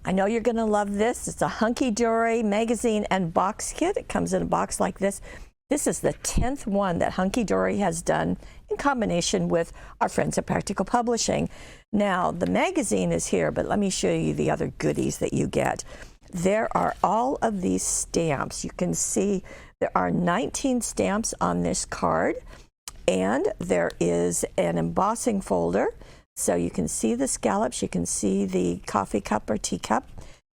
I know you're going to love this. It's a Hunkydory magazine and box kit. It comes in a box like this. This is the 10th one that Hunkydory has done in combination with our friends at Practical Publishing. Now, the magazine is here, but let me show you the other goodies that you get. There are all of these stamps. You can see there are 19 stamps on this card, and there is an embossing folder. So you can see the scallops, you can see the coffee cup or teacup.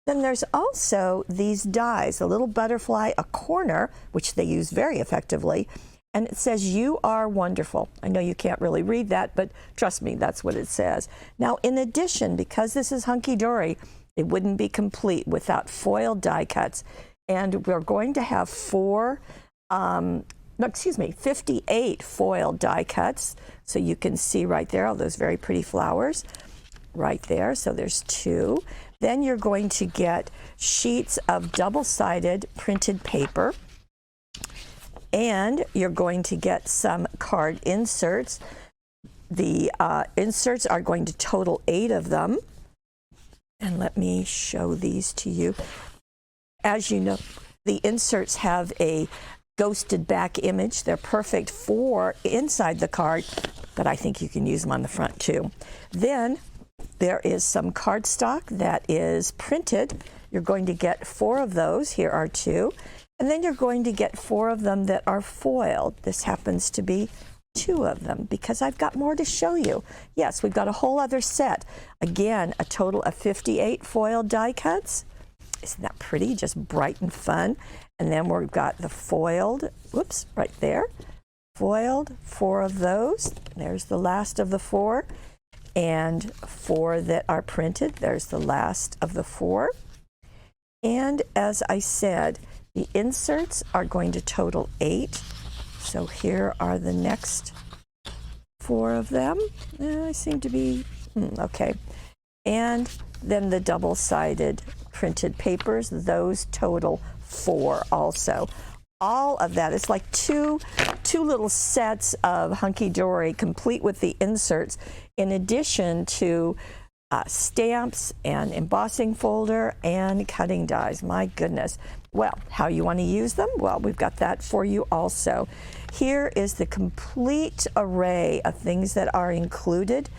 Then there's also these dies, a little butterfly, a corner, which they use very effectively, and it says, "You are wonderful." I know you can't really read that, but trust me, that's what it says. Now, in addition, because this is Hunkydory, it wouldn't be complete without foiled die cuts. And we're going to have 58 foiled die cuts. So you can see right there all those very pretty flowers right there. So there's 2. Then you're going to get sheets of double-sided printed paper. And you're going to get some card inserts. The inserts are going to total 8 of them. And let me show these to you. As you know, the inserts have a ghosted back image. They're perfect for inside the card, but I think you can use them on the front too. Then there is some cardstock that is printed. You're going to get 4 of those. Here are 2. And then you're going to get 4 of them that are foiled. This happens to be 2 of them because I've got more to show you. Yes, we've got a whole other set. Again, a total of 58 foiled die cuts. Isn't that pretty? Just bright and fun. And then we've got the foiled, whoops, right there. Foiled, 4 of those. There's the last of the 4. And 4 that are printed. There's the last of the 4. And as I said, the inserts are going to total 8. So here are the next 4 of them. I seem to be, okay. And then the double-sided printed papers, those total 4 also. All of that, it's like two little sets of Hunkydory complete with the inserts, in addition to stamps and embossing folder and cutting dies. My goodness. Well, how you want to use them? Well, we've got that for you also. Here is the complete array of things that are included.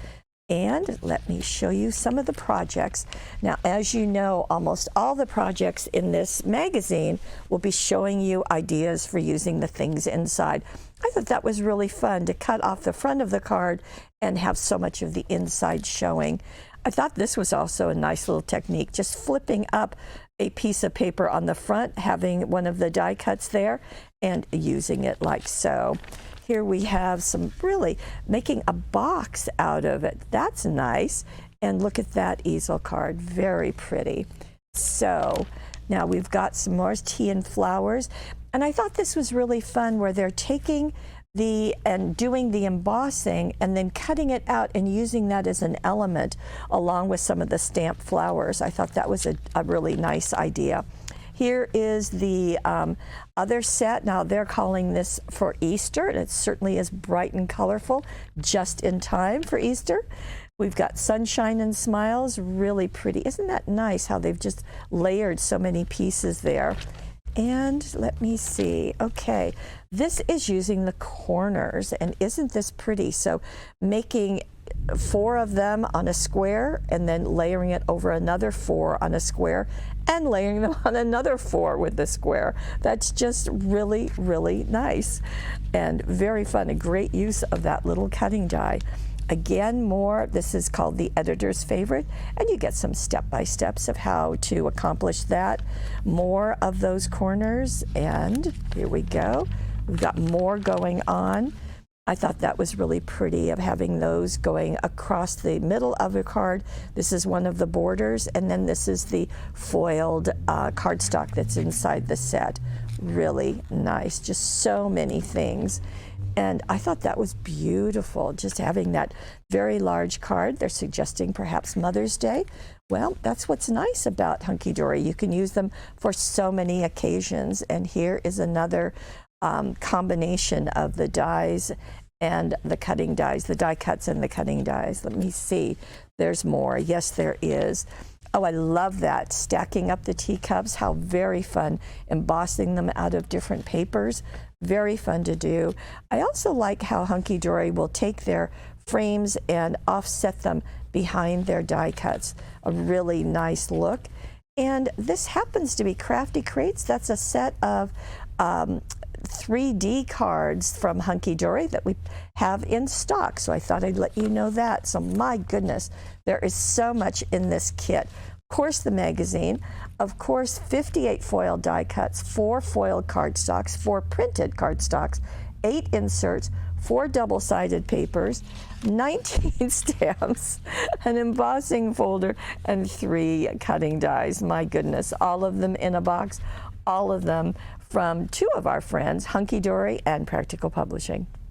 And let me show you some of the projects. Now, as you know, almost all the projects in this magazine will be showing you ideas for using the things inside. I thought that was really fun to cut off the front of the card and have so much of the inside showing. I thought this was also a nice little technique, just flipping up a piece of paper on the front, having one of the die cuts there, and using it like so. Here we have some really making a box out of it. That's nice. And look at that easel card. Very pretty. So now we've got some more tea and flowers. And I thought this was really fun where they're taking and doing the embossing and then cutting it out and using that as an element along with some of the stamped flowers. I thought that was a really nice idea. Here is the other set. Now they're calling this for Easter, and it certainly is bright and colorful, just in time for Easter. We've got sunshine and smiles, really pretty. Isn't that nice how they've just layered so many pieces there? And let me see. Okay, this is using the corners, and isn't this pretty? So making 4 of them on a square and then layering it over another 4 on a square and layering them on another 4 with the square. That's just really, really nice and very fun. A great use of that little cutting die. Again, more, this is called the editor's favorite, and you get some step-by-steps of how to accomplish that. More of those corners, and here we go. We've got more going on. I thought that was really pretty of having those going across the middle of a card. This is one of the borders, and then this is the foiled cardstock that's inside the set. Really nice, just so many things. And I thought that was beautiful, just having that very large card. They're suggesting perhaps Mother's Day. Well, that's what's nice about Hunkydory. You can use them for so many occasions. And here is another combination of the dies and the cutting dies, the die cuts and the cutting dies. Let me see. There's more. Yes, there is. Oh, I love that. Stacking up the teacups, how very fun. Embossing them out of different papers, very fun to do. I also like how Hunkydory will take their frames and offset them behind their die cuts. A really nice look. And this happens to be Crafty Crates. That's a set of 3D cards from Hunkydory that we have in stock. So I thought I'd let you know that. So my goodness, there is so much in this kit. Of course, the magazine. Of course, 58 foil die cuts, 4 foil cardstocks, 4 printed cardstocks, 8 inserts, 4 double-sided papers, 19 stamps, an embossing folder, and 3 cutting dies. My goodness, all of them in a box, all of them from 2 of our friends, Hunkydory and Practical Publishing.